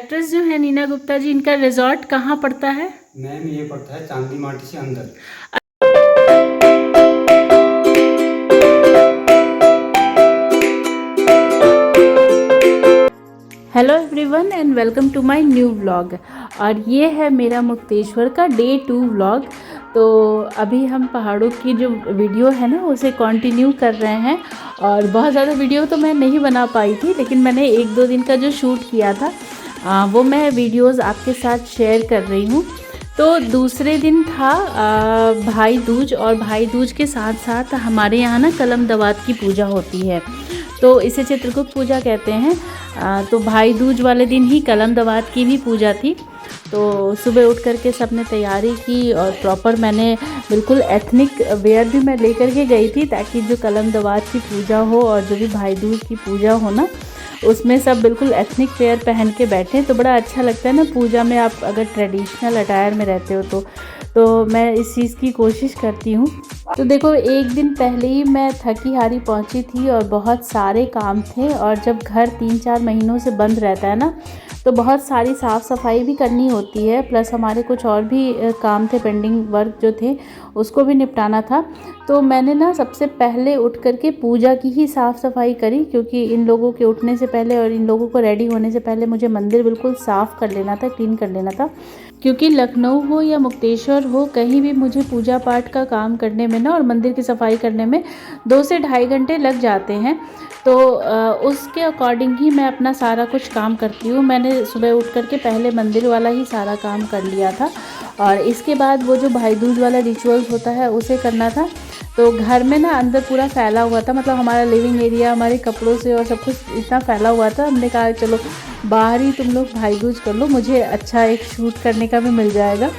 Actress जो है नीना गुप्ता जी, इनका रिजॉर्ट कहाँ पड़ता है? मैम ये पड़ता है चांदी माटी से अंदर। Hello everyone and welcome to my new vlog. और ये है मेरा मुक्तेश्वर का डे 2 व्लॉग। तो अभी हम पहाड़ों की जो वीडियो है ना उसे कंटिन्यू कर रहे हैं। और बहुत ज़्यादा वीडियो तो मैं नहीं बना पाई थी, लेकिन मैंने 1-2 दिन का जो शूट किया था वो मैं वीडियोस आपके साथ शेयर कर रही हूँ। तो दूसरे दिन था भाई दूज, और भाई दूज के साथ साथ हमारे यहाँ ना कलम दवात की पूजा होती है। तो इसे चित्रगुप्त पूजा कहते हैं। तो भाई दूज वाले दिन ही कलम दवात की भी पूजा थी। तो सुबह उठ करके सबने तैयारी की और प्रॉपर मैंने बिल्कुल एथनिक वेयर भी मैं लेकर के गई थी, ताकि जो कलम दवात की पूजा हो और जो भी भाई दूज की पूजा हो ना, उसमें सब बिल्कुल एथनिक वेयर पहन के बैठे। तो बड़ा अच्छा लगता है ना पूजा में आप अगर ट्रेडिशनल अटायर में रहते हो तो मैं इस चीज़ की कोशिश करती हूँ। तो देखो, एक दिन पहले ही मैं थकी हारी पहुँची थी और बहुत सारे काम थे। और जब घर 3-4 महीनों से बंद रहता है ना, तो बहुत सारी साफ़ सफाई भी करनी होती है, प्लस हमारे कुछ और भी काम थे, पेंडिंग वर्क जो थे उसको भी निपटाना था। तो मैंने ना सबसे पहले उठ करके पूजा की ही साफ़ सफाई करी, क्योंकि इन लोगों के उठने से पहले और इन लोगों को रेडी होने से पहले मुझे मंदिर बिल्कुल साफ़ कर लेना था, क्लीन कर लेना था। क्योंकि लखनऊ हो या मुक्तेश्वर हो, कहीं भी मुझे पूजा पाठ का काम करने में ना और मंदिर की सफाई करने में 2 से ढाई घंटे लग जाते हैं। तो उसके अकॉर्डिंग ही मैं अपना सारा कुछ काम करती हूँ। मैंने सुबह उठ करके पहले मंदिर वाला ही सारा काम कर लिया था, और इसके बाद वो जो भाई दूज वाला रिचुअल्स होता है उसे करना था। तो घर में ना अंदर पूरा फैला हुआ था, मतलब हमारा लिविंग एरिया हमारे कपड़ों से और सब कुछ इतना फैला हुआ था। हमने कहा चलो बाहर ही तुम लोग भाई दूज कर लो, मुझे अच्छा एक शूट करने का भी मिल जाएगा।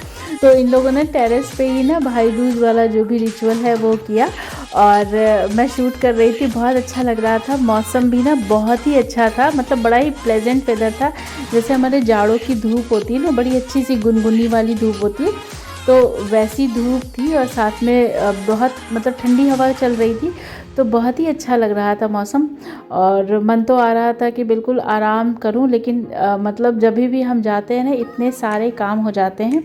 तो इन लोगों ने टेरेस पे ही ना भाई दूज वाला जो भी रिचुअल है वो किया, और मैं शूट कर रही थी। बहुत अच्छा लग रहा था, मौसम भी ना बहुत ही अच्छा था, मतलब बड़ा ही प्लेजेंट वेदर था। जैसे हमारे जाड़ों की धूप होती है ना, बड़ी अच्छी सी गुनगुनी वाली धूप होती है, तो वैसी धूप थी। और साथ में बहुत मतलब ठंडी हवा चल रही थी, तो बहुत ही अच्छा लग रहा था मौसम। और मन तो आ रहा था कि बिल्कुल आराम करूं, लेकिन मतलब जब भी हम जाते हैं ना, इतने सारे काम हो जाते हैं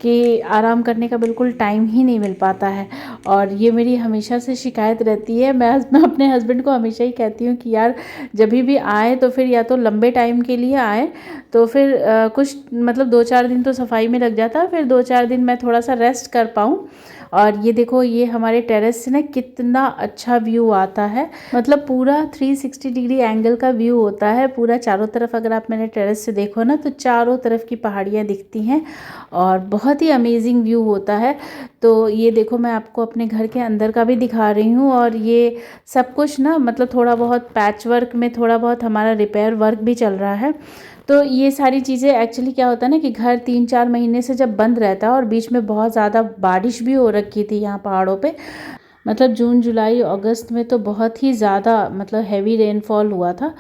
कि आराम करने का बिल्कुल टाइम ही नहीं मिल पाता है। और ये मेरी हमेशा से शिकायत रहती है। मैं अपने हस्बैंड को हमेशा ही कहती हूँ कि यार जब भी आए तो फिर या तो लंबे टाइम के लिए आए, तो फिर कुछ मतलब 2-4 दिन तो सफाई में लग जाता है, फिर 2-4 दिन मैं थोड़ा सा रेस्ट कर पाऊँ। और ये देखो, ये हमारे टेरेस से ना कितना अच्छा व्यू आता है, मतलब पूरा 360 डिग्री एंगल का व्यू होता है पूरा चारों तरफ। अगर आप मेरे टेरेस से देखो ना, तो चारों तरफ की पहाड़ियाँ दिखती हैं और बहुत ही अमेजिंग व्यू होता है। तो ये देखो, मैं आपको अपने घर के अंदर का भी दिखा रही हूँ। और ये सब कुछ ना मतलब थोड़ा बहुत पैच वर्क में, थोड़ा बहुत हमारा रिपेयर वर्क भी चल रहा है। तो ये सारी चीज़ें एक्चुअली क्या होता है ना कि घर 3-4 महीने से जब बंद रहता है, और बीच में बहुत ज़्यादा बारिश भी हो रखी थी यहाँ पहाड़ों पे, मतलब जून जुलाई अगस्त में तो बहुत ही ज़्यादा मतलब हैवी रेनफॉल हुआ था।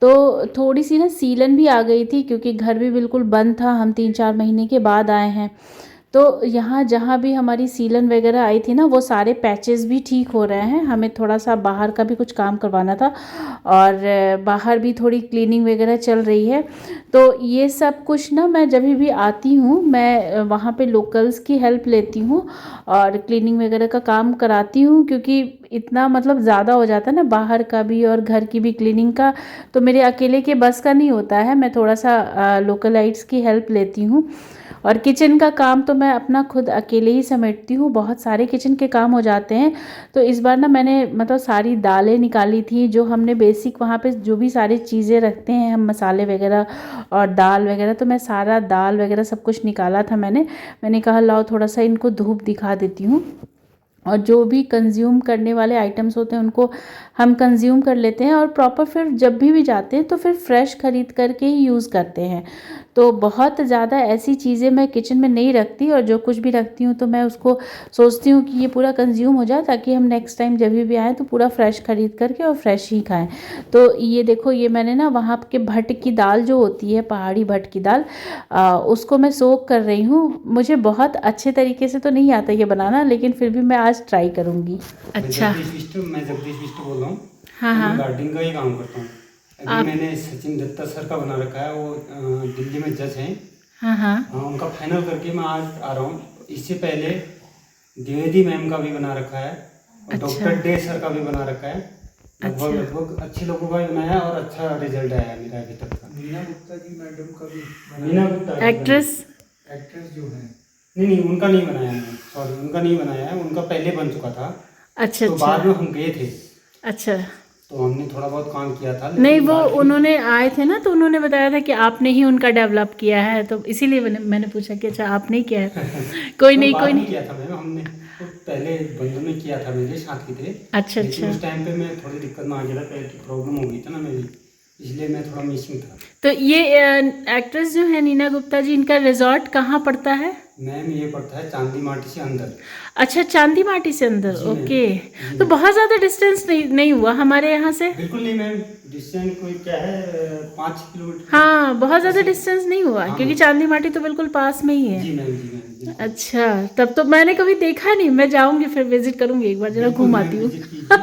तो थोड़ी सी ना सीलन भी आ गई थी, क्योंकि घर भी बिल्कुल बंद था, हम 3-4 महीने के बाद आए हैं। तो यहाँ जहाँ भी हमारी सीलन वगैरह आई थी ना, वो सारे पैचेस भी ठीक हो रहे हैं। हमें थोड़ा सा बाहर का भी कुछ काम करवाना था, और बाहर भी थोड़ी क्लीनिंग वगैरह चल रही है। तो ये सब कुछ ना मैं जब भी आती हूँ, मैं वहाँ पे लोकल्स की हेल्प लेती हूँ और क्लीनिंग वगैरह का काम कराती हूँ, क्योंकि इतना मतलब ज़्यादा हो जाता है ना बाहर का भी और घर की भी क्लीनिंग का, तो मेरे अकेले के बस का नहीं होता है। मैं थोड़ा सा लोकलाइट्स की हेल्प लेती हूँ। और किचन का काम तो मैं अपना खुद अकेले ही समेटती हूँ, बहुत सारे किचन के काम हो जाते हैं। तो इस बार ना मैंने मतलब सारी दालें निकाली थी, जो हमने बेसिक वहाँ पे जो भी सारी चीज़ें रखते हैं हम, मसाले वगैरह और दाल वगैरह, तो मैं सारा दाल वगैरह सब कुछ निकाला था। मैंने कहा लाओ थोड़ा सा इनको धूप दिखा देती हूँ। और जो भी कंज्यूम करने वाले आइटम्स होते हैं उनको हम कंज्यूम कर लेते हैं, और प्रॉपर फिर जब भी जाते हैं तो फिर फ्रेश ख़रीद करके ही यूज़ करते हैं। तो बहुत ज़्यादा ऐसी चीज़ें मैं किचन में नहीं रखती, और जो कुछ भी रखती हूँ तो मैं उसको सोचती हूँ कि ये पूरा कंज्यूम हो जाए, ताकि हम नेक्स्ट टाइम जब भी आएँ तो पूरा फ्रेश ख़रीद करके और फ्रेश ही खाएँ। तो ये देखो, ये मैंने ना वहाँ के भट्ट की दाल जो होती है, पहाड़ी भट्ट की दाल, उसको मैं सोक कर रही हूँ। मुझे बहुत अच्छे तरीके से तो नहीं आता ये बनाना, लेकिन फिर भी मैं आज ट्राई करूँगी। अच्छा। मैं जगदीश बिष्ट बोल रहा हूँ। हाँ मैं हाँ। गार्डनिंग का ही काम करता हूँ। अभी मैंने सचिन दत्ता सर का बना रखा है, वो दिल्ली में जज हैं। हाँ हाँ। उनका फाइनल करके मैं आज आ रहा हूँ। इससे पहले द्विवेदी मैम का भी बना रखा है और अच्छा। डॉक्टर डे सर का भी बना रखा है। अच्छा। लगभग अच्छे लोगों का भी बनाया और अच्छा रिजल्ट आया मेरा अभी तक का। मीना गुप्ता जी मैडम का भी, मीना गुप्ता एक्ट्रेस जो है, नहीं उनका नहीं बनाया मैंने, सॉरी उनका नहीं बनाया है, उनका पहले बन चुका था। अच्छा तो अच्छा बाद में हम गए थे अच्छा। तो हमने थोड़ा बहुत काम किया था, लेकिन नहीं, वो बाद में- उन्होंने आए थे ना, तो उन्होंने बताया था कि आपने ही उनका डेवलप किया है, तो इसीलिए मैंने पूछा कि अच्छा आपने ही किया है। कोई तो नहीं बाद कोई में नहीं। किया था मैम, हमने तो पहले बंदों में किया था मेरे साथ की थे। अच्छा लेकिन अच्छा। उस टाइम पे मैं थोड़ी दिक्कत में आ गया था, पैर की प्रॉब्लम हो गई थी ना मेरी, इसलिए मैं थोड़ा मिसिंग था। तो ये एक्ट्रेस जो है नीना गुप्ता जी, इनका रिजॉर्ट कहाँ पड़ता है? मैम ये पड़ता है चांदी माटी से अंदर। अच्छा, चांदी माटी से अंदर। जी मैम, ओके। जी तो मैम। बहुत ज़्यादा डिस्टेंस नहीं हुआ हमारे यहाँ से। बिल्कुल नहीं मैम, डिस्टेंस कोई क्या है, 5 किलोमीटर। हाँ, बहुत ज़्यादा ऐसे- डिस्टेंस नहीं हुआ, हाँ क्योंकि मैम। चांदी माटी तो बिल्कुल पास में ही है। जी मैम, जी मैम, बिल्कुल। अच्छा, तब तो मैंने कभी देखा नहीं। मैं जाऊंगी, फिर विजिट करूंगी, एक बार जरा बिल्कुल घूम मैम, आती हूँ। विजिट कीजिए।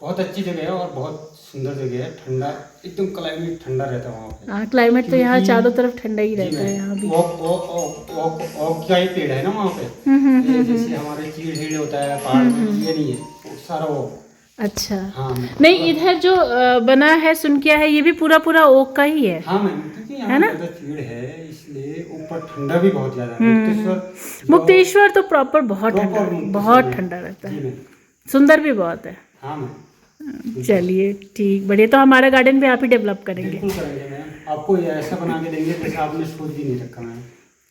बहुत अच्छी जगह है और बहुत सुंदर जगह है, ठंडा, एकदम क्लाइमेट ठंडा रहता है वहाँ पे। हाँ, क्लाइमेट तो यहाँ क्योंकि- चारों तरफ ठंडा ही जी रहता है यहाँ भी। मैम, ओक का ही पेड़ है ना वहाँ पे। ये जैसे हमारे चीड़ हीड़ होता है पहाड़ में, ये नहीं है, वो सारा ओक। अच्छा। हाँ मैम। नहीं, इधर जो बना है सुनकिया है, ये भी पूरा पूरा ओक का ही है। हाँ मैम, क्योंकि यहाँ है ना? ज्यादा चीड़ है, इसलिए ऊपर ठंडा भी बहुत ज्यादा है। मुक्तेश्वर मुक्तेश्वर तो प्रॉपर बहुत Proper ठंडा, मुक्तेश्वर बहुत में। ठंडा रहता जी है। मैम, सुंदर भी बहुत है। हाँ मैम, चलिए ठीक, बढ़िया। तो हमारा गार्डन भी आप ही डेवलप करेंगे। बिल्कुल करेंगे मैम। आपको ये ऐसा बना के देंगे जैसे आपने सोच भी नहीं रखा मैम।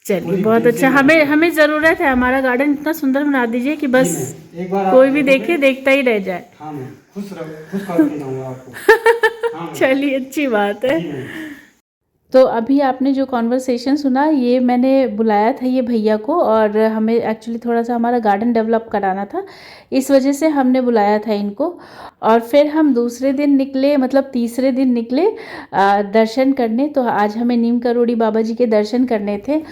चलिए, पूरी बहुत दिल से अच्छा। बना हमें के- हमें ज़रूरत है, हमारा गार्डन इतना सुंदर बना दीजिए कि बस जी मैम, एक बार आप कोई भी देखोगे- देखे देखता ही रह जाए। हाँ मैम, खुश करके जाऊंगा आपको। हाँ मैम। चलिए, अच्छी बात है। जी मैम। तो अभी आपने जो कॉन्वर्सेशन सुना, ये मैंने बुलाया था ये भैया को, और हमें एक्चुअली थोड़ा सा हमारा गार्डन डेवलप कराना था, इस वजह से हमने बुलाया था इनको। और फिर हम दूसरे दिन निकले, मतलब तीसरे दिन निकले दर्शन करने। तो आज हमें नीम करोड़ी बाबा जी के दर्शन करने थे,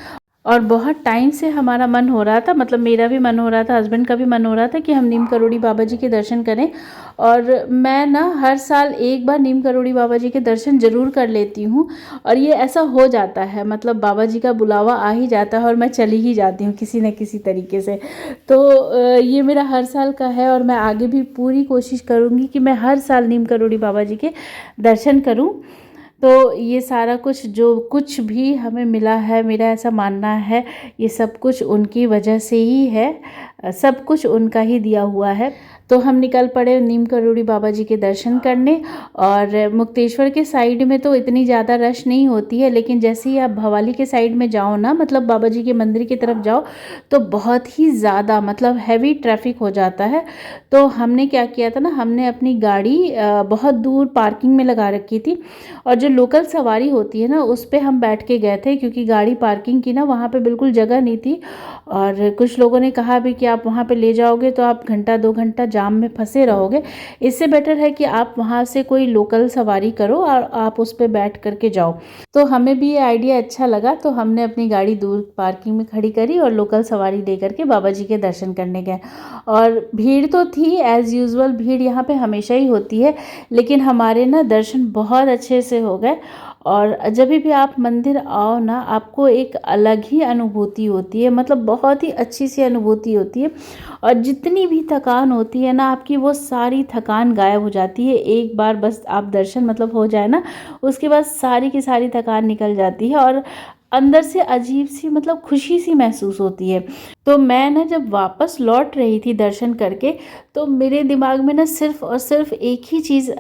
और बहुत टाइम से हमारा मन हो रहा था, मतलब मेरा भी मन हो रहा था, हस्बैंड का भी मन हो रहा था कि हम नीम करोड़ी बाबा जी के दर्शन करें। और मैं ना हर साल एक बार नीम करोड़ी बाबा जी के दर्शन ज़रूर कर लेती हूँ, और ये ऐसा हो जाता है, मतलब बाबा जी का बुलावा आ ही जाता है और मैं चली ही जाती हूँ किसी न किसी तरीके से। तो ये मेरा हर साल का है, और मैं आगे भी पूरी कोशिश करूँगी कि मैं हर साल नीम करोड़ी बाबा जी के दर्शन करूँ। तो ये सारा कुछ जो कुछ भी हमें मिला है, मेरा ऐसा मानना है, ये सब कुछ उनकी वजह से ही है, सब कुछ उनका ही दिया हुआ है। तो हम निकल पड़े नीम करोड़ी बाबा जी के दर्शन करने। और मुक्तेश्वर के साइड में तो इतनी ज़्यादा रश नहीं होती है, लेकिन जैसे ही आप भवाली के साइड में जाओ ना, मतलब बाबा जी के मंदिर की तरफ जाओ, तो बहुत ही ज़्यादा, मतलब हैवी ट्रैफिक हो जाता है। तो हमने क्या किया था ना, हमने अपनी गाड़ी बहुत दूर पार्किंग में लगा रखी थी, और जो लोकल सवारी होती है ना, उस पर हम बैठ के गए थे, क्योंकि गाड़ी पार्किंग की ना वहाँ पे बिल्कुल जगह नहीं थी। और कुछ लोगों ने कहा भी कि आप वहाँ पे ले जाओगे तो आप घंटा 2 घंटा जाम में फंसे रहोगे, इससे बेटर है कि आप वहाँ से कोई लोकल सवारी करो और आप उस पर बैठ करके जाओ। तो हमें भी ये आइडिया अच्छा लगा, तो हमने अपनी गाड़ी दूर पार्किंग में खड़ी करी और लोकल सवारी ले करके बाबा जी के दर्शन करने गए। और भीड़ तो थी एज़ यूजुअल, भीड़ यहाँ पे हमेशा ही होती है, लेकिन हमारे ना दर्शन बहुत अच्छे से हो गए। और जब भी आप मंदिर आओ ना, आपको एक अलग ही अनुभूति होती है, मतलब बहुत ही अच्छी सी अनुभूति होती है, और जितनी भी थकान होती है ना आपकी, वो सारी थकान गायब हो जाती है। एक बार बस आप दर्शन मतलब हो जाए ना, उसके बाद सारी की सारी थकान निकल जाती है, और अंदर से अजीब सी, मतलब खुशी सी महसूस होती है। तो मैं ना जब वापस लौट रही थी दर्शन करके, तो मेरे दिमाग में ना सिर्फ और सिर्फ एक ही चीज़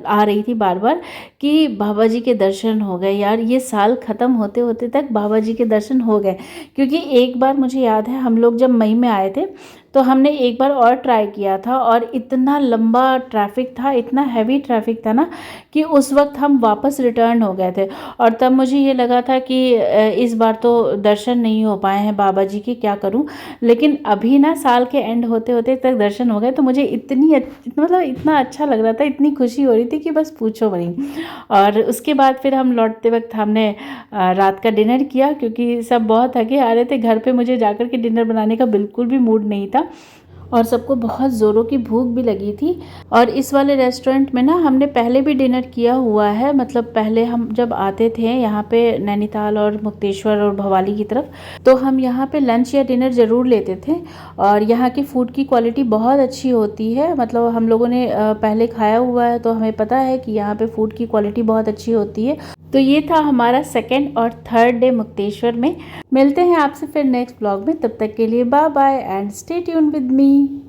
आ रही थी बार बार, कि बाबा जी के दर्शन हो गए यार, ये साल ख़त्म होते होते तक बाबा जी के दर्शन हो गए। क्योंकि एक बार मुझे याद है, हम लोग जब मई में आए थे, तो हमने एक बार और ट्राई किया था, और इतना लंबा ट्रैफिक था, इतना हैवी ट्रैफिक था ना, कि उस वक्त हम वापस रिटर्न हो गए थे। और तब मुझे ये लगा था कि इस बार तो दर्शन नहीं हो पाए हैं बाबा जी के, क्या करूं। लेकिन अभी ना साल के एंड होते होते तक दर्शन हो गए, तो मुझे मतलब इतना अच्छा लग रहा था, इतनी खुशी हो रही थी कि बस पूछो नहीं। और उसके बाद फिर हम लौटते वक्त हमने रात का डिनर किया, क्योंकि सब बहुत थके आ रहे थे। घर पे मुझे जाकर के डिनर बनाने का बिल्कुल भी मूड नहीं था। और सबको बहुत ज़ोरों की भूख भी लगी थी। और इस वाले रेस्टोरेंट में ना हमने पहले भी डिनर किया हुआ है, मतलब पहले हम जब आते थे यहाँ पे नैनीताल और मुक्तेश्वर और भवाली की तरफ, तो हम यहाँ पे लंच या डिनर ज़रूर लेते थे। और यहाँ की फ़ूड की क्वालिटी बहुत अच्छी होती है, मतलब हम लोगों ने पहले खाया हुआ है तो हमें पता है कि यहाँ पे फ़ूड की क्वालिटी बहुत अच्छी होती है। तो ये था हमारा सेकेंड और थर्ड डे मुक्तेश्वर में। मिलते हैं आपसे फिर नेक्स्ट ब्लॉग में, तब तक के लिए bye bye and stay tuned with me.